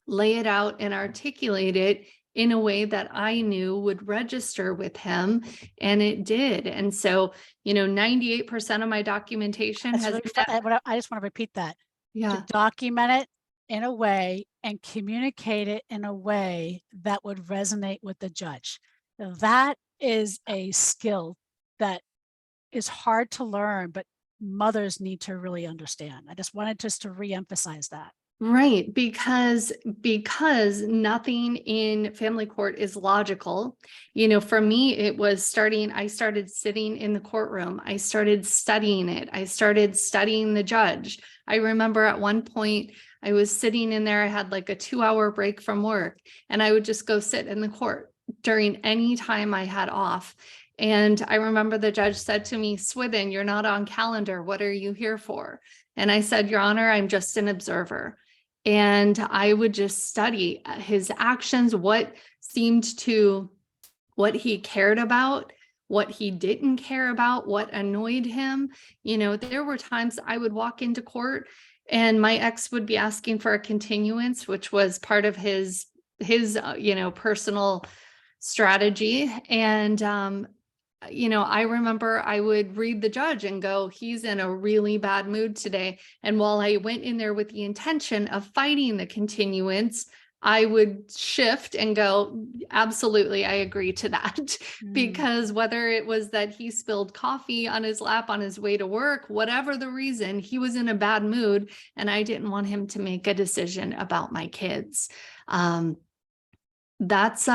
lay it out and articulate it in a way that I knew would register with him, and it did. And so, 98% of my documentation That's has really fun. I just want to repeat that. To yeah, document it in a way and communicate it in a way that would resonate with the judge. That is a skill that is hard to learn, but mothers need to really understand. I just wanted just to reemphasize that. right, because nothing in family court is logical. For me, it was I started sitting in the courtroom. I started studying it. I started studying the judge. I remember at one point I was sitting in there. I had like a 2-hour break from work, and I would just go sit in the court during any time I had off. And I remember the judge said to me, "Swithin, you're not on calendar. What are you here for?" And I said, "Your Honor, I'm just an observer." And I would just study his actions, what he cared about, what he didn't care about, what annoyed him. There were times I would walk into court and my ex would be asking for a continuance, which was part of his personal strategy. And I remember I would read the judge and go, "He's in a really bad mood today." And while I went in there with the intention of fighting the continuance, I would shift and go, "Absolutely, I agree to that." Mm, Because whether it was that he spilled coffee on his lap on his way to work, whatever the reason, he was in a bad mood and I didn't want him to make a decision about my kids. Um, that's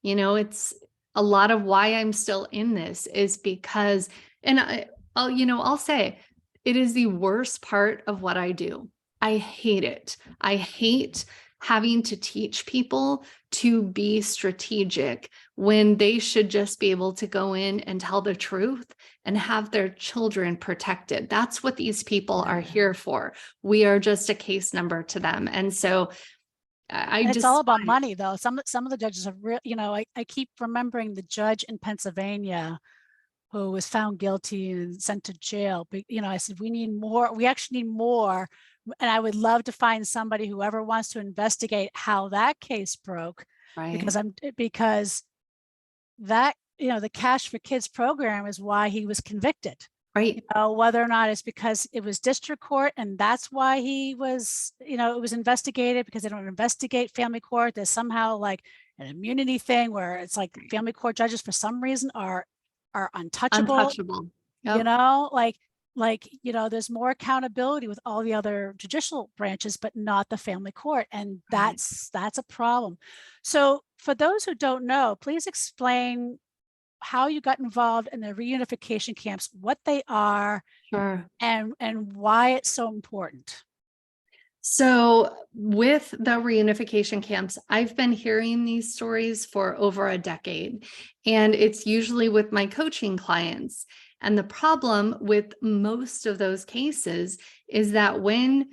it's a lot of why I'm still in this is because, and I'll say it is the worst part of what I do. I hate it. I hate having to teach people to be strategic when they should just be able to go in and tell the truth and have their children protected. That's what these people are here for. We are just a case number to them. And so I and it's all just about money, though. Some of the judges are real. I keep remembering the judge in Pennsylvania who was found guilty and sent to jail. But I said we need more. We actually need more, and I would love to find somebody, whoever wants to investigate how that case broke, right. because that the Cash for Kids program is why he was convicted. Right. Whether or not it's because it was district court and that's why he was, it was investigated, because they don't investigate family court. There's somehow like an immunity thing where it's like family court judges for some reason are untouchable, Untouchable. you Yep. know, like there's more accountability with all the other judicial branches, but not the family court. And Right. that's a problem. So for those who don't know, please explain how you got involved in the reunification camps, what they are, Sure. and why it's so important. So with the reunification camps, I've been hearing these stories for over a decade, and it's usually with my coaching clients. And the problem with most of those cases is that when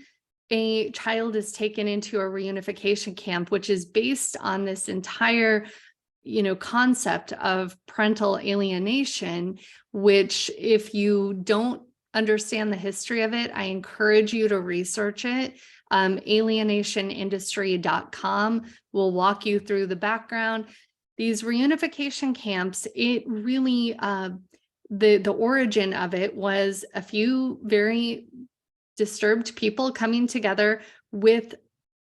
a child is taken into a reunification camp, which is based on this entire concept of parental alienation, which if you don't understand the history of it, I encourage you to research it. Alienationindustry.com will walk you through the background. These reunification camps, it really, the origin of it was a few very disturbed people coming together with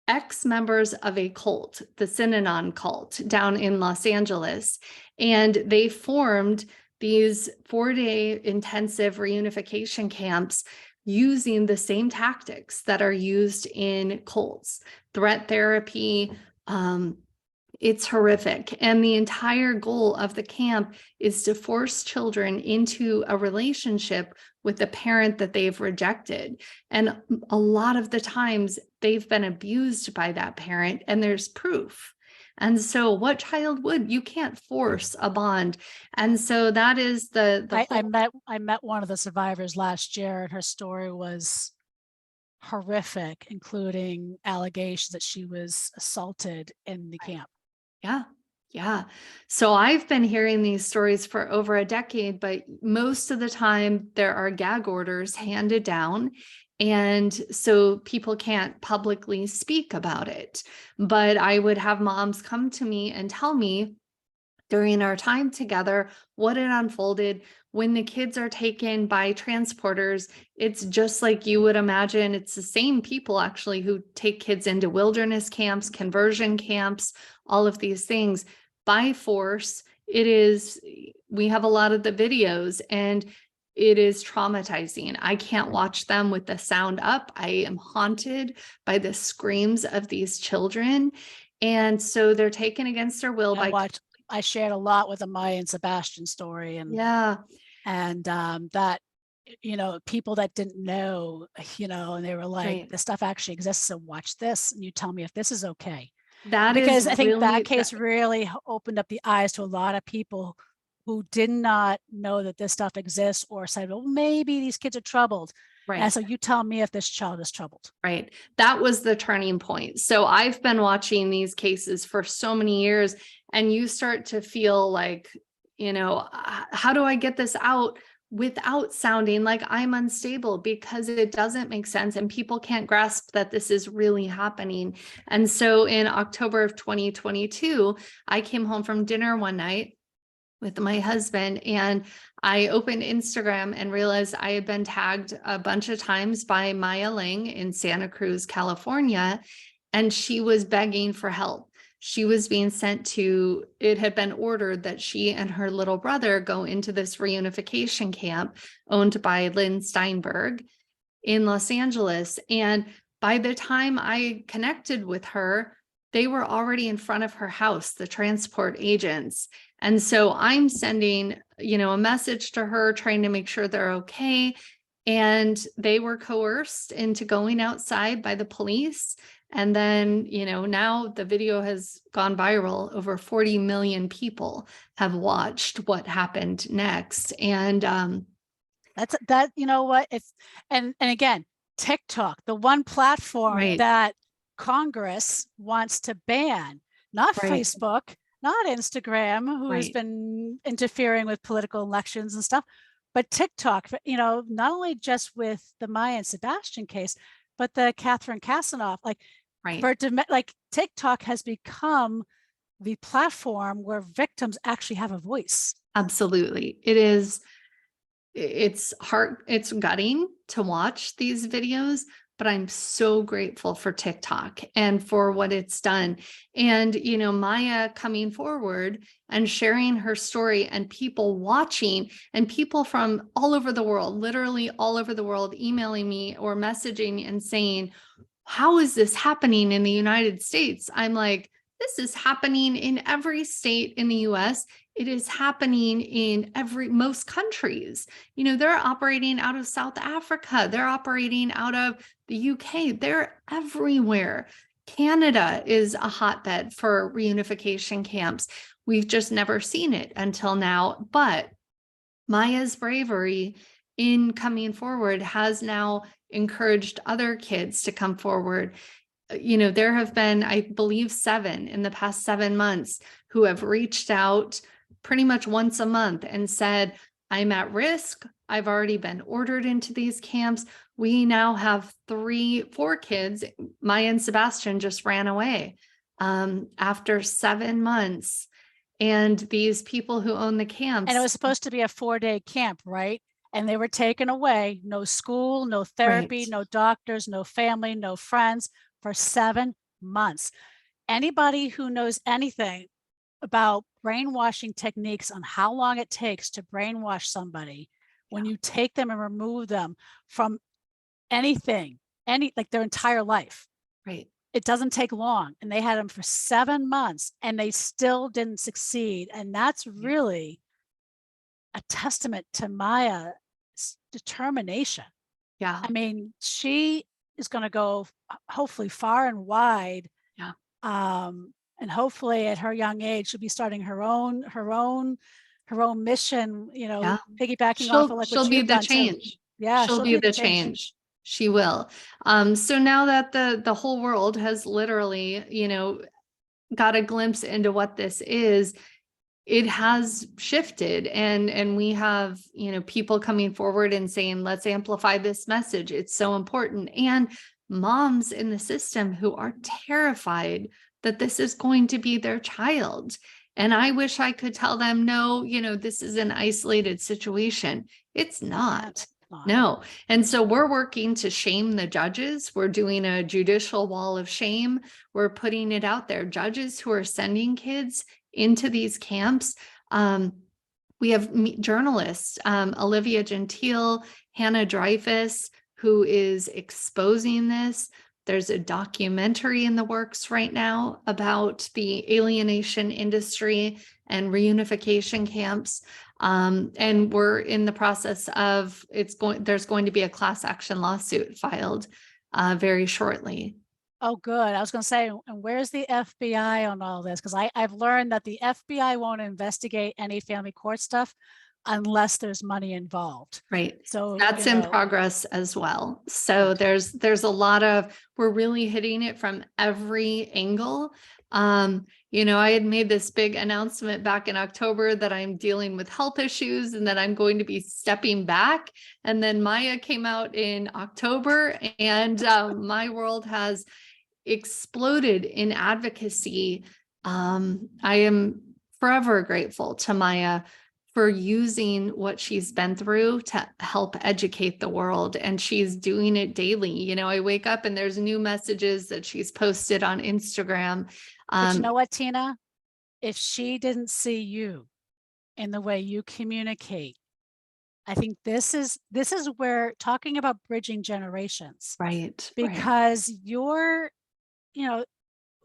ex-members of a cult, the Synanon cult down in Los Angeles. And they formed these 4-day intensive reunification camps using the same tactics that are used in cults, threat therapy. It's horrific. And the entire goal of the camp is to force children into a relationship with a parent that they've rejected. And a lot of the times they've been abused by that parent, and there's proof. And so what child would? You can't force a bond. And so that is the I, I whole. met I met one of the survivors last year, and her story was horrific, including allegations that she was assaulted in the camp. Yeah. Yeah. So I've been hearing these stories for over a decade, but most of the time there are gag orders handed down. And so people can't publicly speak about it. But I would have moms come to me and tell me during our time together what had unfolded. When the kids are taken by transporters, it's just like you would imagine. It's the same people actually who take kids into wilderness camps, conversion camps, all of these things by force. We have a lot of the videos, and it is traumatizing. I can't watch them with the sound up. I am haunted by the screams of these children. And so they're taken against their will I shared a lot with the Maya and Sebastian story, and yeah. And that, people that didn't know, and they were like, Right. this stuff actually exists. So watch this, and you tell me if this is okay. That is Because I think that really case really opened up the eyes to a lot of people who did not know that this stuff exists, or said, well, maybe these kids are troubled. And right. so you tell me if this child is troubled. Right. That was the turning point. So I've been watching these cases for so many years, and you start to feel like, how do I get this out without sounding like I'm unstable? Because it doesn't make sense, and people can't grasp that this is really happening. And so in October of 2022, I came home from dinner one night with my husband, and I opened Instagram and realized I had been tagged a bunch of times by Maya Ling in Santa Cruz, California, and she was begging for help. She was being sent to, it had been ordered that she and her little brother go into this reunification camp owned by Lynn Steinberg in Los Angeles. And by the time I connected with her, they were already in front of her house, the transport agents. And so I'm sending, a message to her, trying to make sure they're okay. And they were coerced into going outside by the police. And then, now the video has gone viral. Over 40 million people have watched what happened next. And That, what it's, and again, TikTok, the one platform right, that Congress wants to ban, not right, Facebook, not Instagram, who has right. been interfering with political elections and stuff, but TikTok, not only just with the Maya and Sebastian case, but the Catherine Kasanoff, Right. like TikTok has become the platform where victims actually have a voice. Absolutely. It's hard, it's gutting to watch these videos, but I'm so grateful for TikTok and for what it's done. And, Maya coming forward and sharing her story, and people watching, and people from all over the world, literally all over the world, emailing me or messaging and saying, how is this happening in the United States? I'm like, this is happening in every state in the US. It is happening in most countries. They're operating out of South Africa. They're operating out of the UK. They're everywhere. Canada is a hotbed for reunification camps. We've just never seen it until now. But Maya's bravery in coming forward has now encouraged other kids to come forward. There have been, I believe, 7 in the past 7 months who have reached out pretty much once a month and said, I'm at risk. I've already been ordered into these camps. We now have 4 kids. Maya and Sebastian just ran away after 7 months. And these people who own the camps. And it was supposed to be a 4-day camp, right? And they were taken away. No school, no therapy, Right. no doctors, no family, no friends for 7 months. Anybody who knows anything about brainwashing techniques, on how long it takes to brainwash somebody, when you take them and remove them from anything, like their entire life, Right. it doesn't take long. And they had them for 7 months and they still didn't succeed. And that's really a testament to Maya's determination. Yeah. I mean, she is going to go hopefully far and wide. Yeah. And hopefully at her young age, she'll be starting her own mission, Yeah. piggybacking off of like what She'll be you've the done too. change. Yeah, She'll she'll be be the the change. change. She will. So now that the whole world has literally, got a glimpse into what this is, it has shifted, and we have, people coming forward and saying, let's amplify this message. It's so important. And moms in the system who are terrified that this is going to be their child. And I wish I could tell them, no, this is an isolated situation. It's not. No. And so we're working to shame the judges. We're doing a judicial wall of shame. We're putting it out there. Judges who are sending kids into these camps. We have journalists, Olivia Gentile, Hannah Dreyfus, who is exposing this. There's a documentary in the works right now about the alienation industry and reunification camps. And we're in the process of, there's going to be a class action lawsuit filed very shortly. Oh, good. I was going to say, and where's the FBI on all this? Because I've learned that the FBI won't investigate any family court stuff unless there's money involved. Right. So that's in progress as well. So okay. There's a lot of, we're really hitting it from every angle. I had made this big announcement back in October that I'm dealing with health issues and that I'm going to be stepping back. And then Maya came out in October, and my world has exploded in advocacy. I am forever grateful to Maya for using what she's been through to help educate the world. And she's doing it daily. I wake up and there's new messages that she's posted on Instagram. But you know what, Tina? If she didn't see you in the way you communicate, I think this is where talking about bridging generations. Right. Because you're, when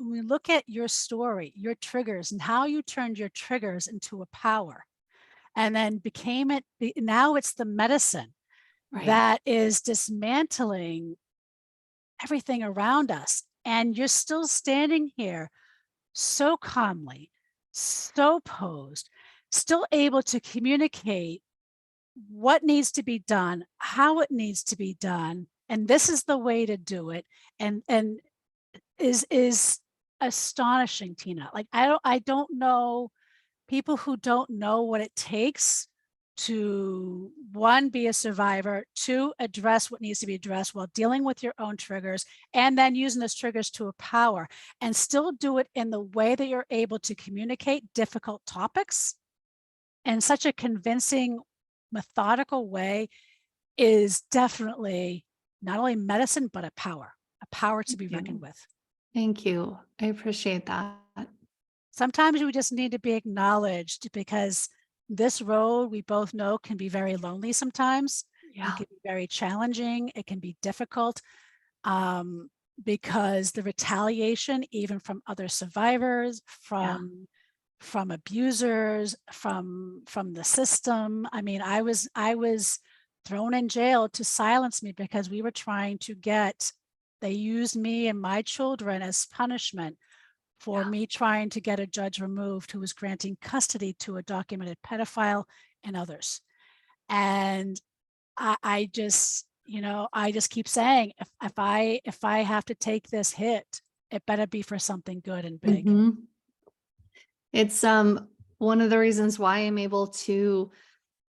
we look at your story, your triggers and how you turned your triggers into a power, and then now it's the medicine that is dismantling everything around us. And you're still standing here so calmly, so posed, still able to communicate what needs to be done, how it needs to be done. And this is the way to do it. And is astonishing, Tina. Like, I don't know people who don't know what it takes to, one, be a survivor, two, address what needs to be addressed while dealing with your own triggers, and then using those triggers to a power, and still do it in the way that you're able to communicate difficult topics in such a convincing, methodical way is definitely not only medicine, but a power to be reckoned with. Thank you. I appreciate that. Sometimes we just need to be acknowledged, because this road, we both know, can be very lonely sometimes. Yeah. It can be very challenging. It can be difficult because the retaliation, even from other survivors, from abusers, from the system. I mean, I was thrown in jail to silence me because we were trying to they used me and my children as punishment for me trying to get a judge removed who was granting custody to a documented pedophile and others. And I just keep saying, if I have to take this hit, it better be for something good and big. Mm-hmm. It's one of the reasons why I'm able to,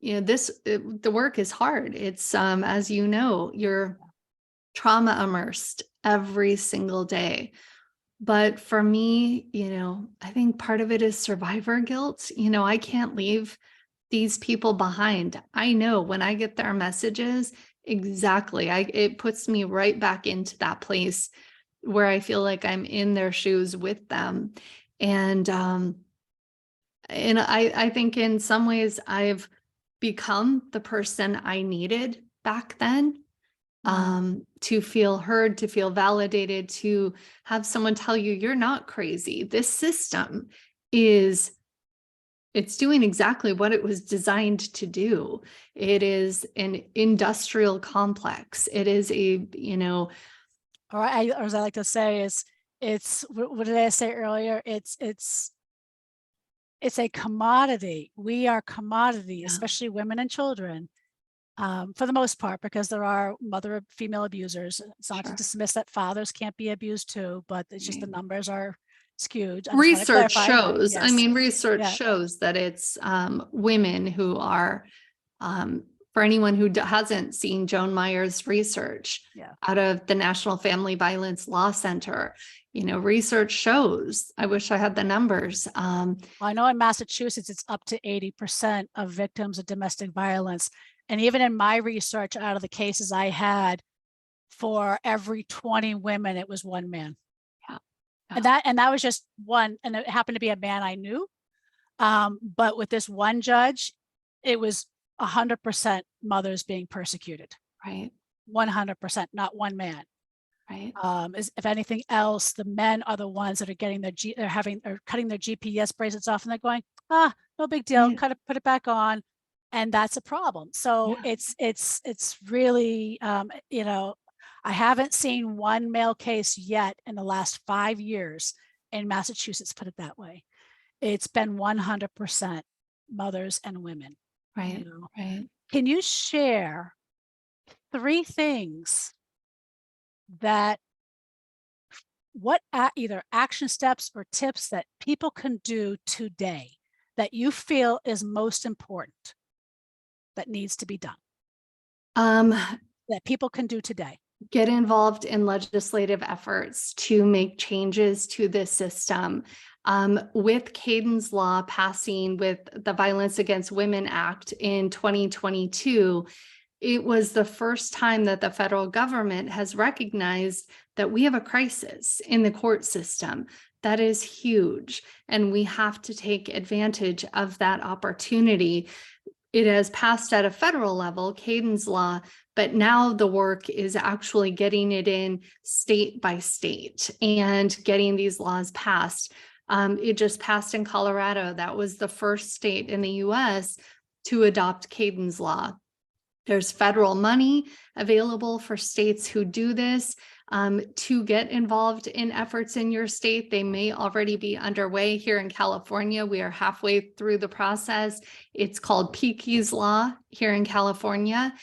the work is hard. It's as you know, you're trauma immersed every single day. But for me, I think part of it is survivor guilt. I can't leave these people behind. I know when I get their messages, exactly, it puts me right back into that place where I feel like I'm in their shoes with them. And I think in some ways I've become the person I needed back then. To feel heard, to feel validated, to have someone tell you, you're not crazy. This system it's doing exactly what it was designed to do. It is an industrial complex. It is or as I like to say, it's what did I say earlier? It's a commodity. We are commodity, especially women and children. For the most part, because there are female abusers. It's not to dismiss that fathers can't be abused too, but it's just the numbers are skewed. I just want to Research clarify. shows, I Yes. mean, research Yeah. shows that it's women who are, for anyone who hasn't seen Joan Meyer's research Yeah. out of the National Family Violence Law Center, research shows, I wish I had the numbers. I know in Massachusetts, it's up to 80% of victims of domestic violence. And even in my research, out of the cases I had, for every 20 women, it was one man. Yeah. And that was just one, and it happened to be a man I knew. But with this one judge, it was 100% mothers being persecuted. Right. 100%, not one man. Right. If anything else, the men are the ones that are getting they're cutting their GPS bracelets off, and they're going, no big deal, Right. put it back on, and that's a problem. So Yeah. it's really, I haven't seen one male case yet in the last 5 years in Massachusetts, put it that way. It's been 100% mothers and women. Right. Right. Can you share 3 things that either action steps or tips that people can do today that you feel is most important that needs to be done, that people can do today? Get involved in legislative efforts to make changes to this system. With Caden's law passing with the Violence Against Women Act in 2022, it was the first time that the federal government has recognized that we have a crisis in the court system. That is huge, and we have to take advantage of that opportunity. It has passed at a federal level, Caden's law, but now the work is actually getting it in state by state and getting these laws passed. It just passed in Colorado. That was the first state in the US to adopt Caden's law. There's federal money available for states who do this. To get involved in efforts in your state. They may already be underway. Here in California, we are halfway through the process. It's called Peaky's Law here in California.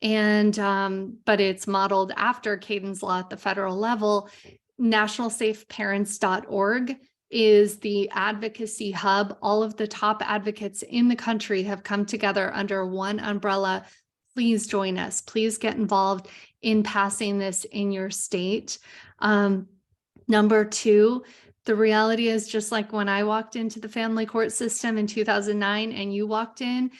And but it's modeled after Caden's law at the federal level. Nationalsafeparents.org is the advocacy hub. All of the top advocates in the country have come together under one umbrella. Please join us. Please get involved in passing this in your state. Number 2, the reality is, just like when I walked into the family court system in 2009 and you walked in,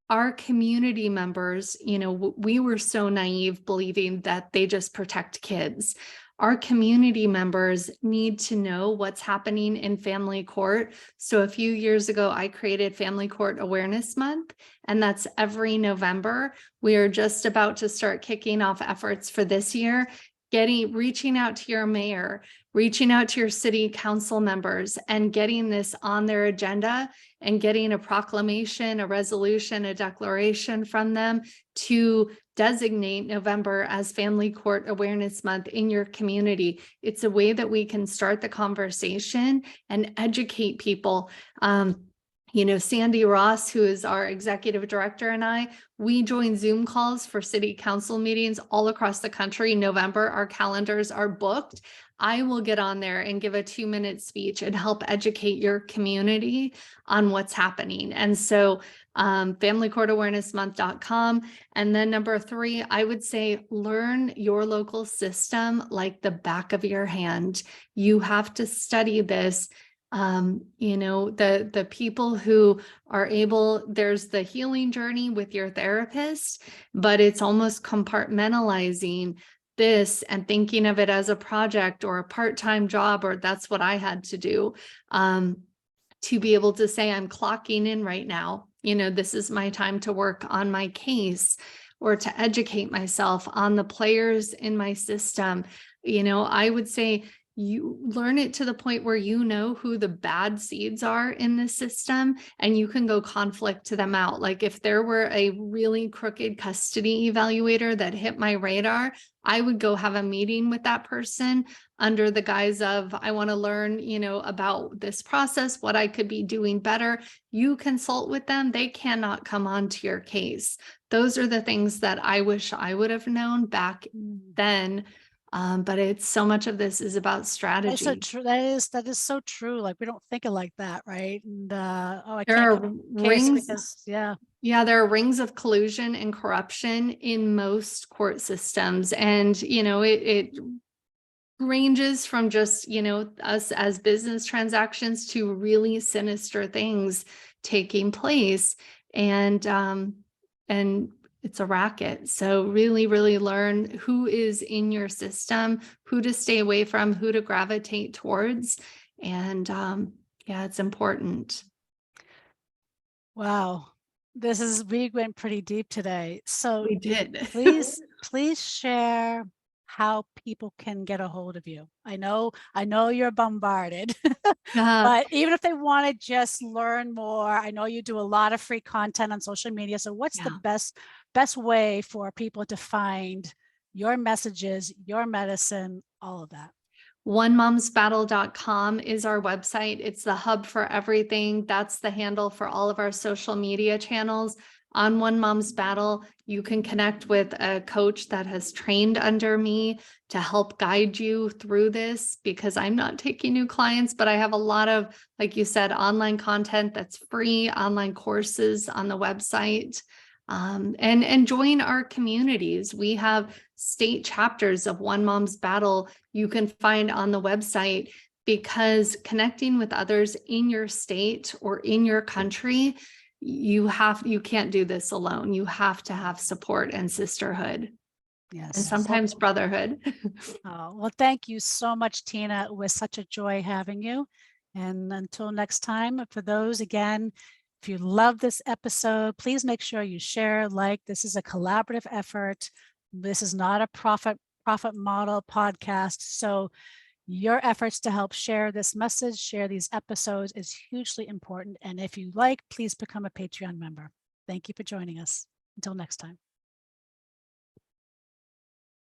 our community members, we were so naive believing that they just protect kids. Our community members need to know what's happening in family court. So a few years ago, I created Family Court Awareness Month, and that's every November. We are just about to start kicking off efforts for this year, reaching out to your mayor, reaching out to your city council members, and getting this on their agenda and getting a proclamation, a resolution, a declaration from them to designate November as Family Court Awareness Month in your community. It's a way that we can start the conversation and educate people. Sandy Ross, who is our executive director, and we join Zoom calls for city council meetings all across the country. In November, our calendars are booked. I will get on there and give a 2-minute speech and help educate your community on what's happening. And so familycourtawarenessmonth.com. And then number 3, I would say learn your local system like the back of your hand. You have to study this. The people who are able, there's the healing journey with your therapist, but it's almost compartmentalizing this and thinking of it as a project or a part-time job, or that's what I had to do, to be able to say, I'm clocking in right now. This is my time to work on my case or to educate myself on the players in my system. I would say you learn it to the point where you know who the bad seeds are in the system, and you can go conflict to them out. Like if there were a really crooked custody evaluator that hit my radar, I would go have a meeting with that person under the guise of, I want to learn, about this process, what I could be doing better. You consult with them. They cannot come onto your case. Those are the things that I wish I would have known back then. But it's so much of this is about That's so strategy. true. That is so true. Like we don't think it like that, right? And oh, I There can't are come case rings, because yeah. yeah, there are rings of collusion and corruption in most court systems. And, it ranges from just, us as business transactions to really sinister things taking place. And it's a racket. So really, really learn who is in your system, who to stay away from, who to gravitate towards. And yeah, it's important. Wow. We went pretty deep today. So We did. please share how people can get a hold of you. I know you're bombarded, Yeah. but even if they want to just learn more, I know you do a lot of free content on social media. So what's the Yeah. best way for people to find your messages, your medicine, all of that? OneMomsBattle.com is our website. It's the hub for everything. That's the handle for all of our social media channels. On One Mom's Battle, you can connect with a coach that has trained under me to help guide you through this, because I'm not taking new clients, but I have a lot of, like you said, online content that's free, online courses on the website. And join our communities. We have state chapters of One Mom's Battle you can find on the website, because connecting with others in your state or in your country, you can't do this alone. You have to have support and sisterhood, and Yes. Well, sometimes brotherhood. well, thank you so much, Tina. It was such a joy having you. And until next time, for those again, if you love this episode, please make sure you share, like. This is a collaborative effort. This is not a profit model podcast. So your efforts to help share this message, share these episodes is hugely important. And if you like, please become a Patreon member. Thank you for joining us. Until next time.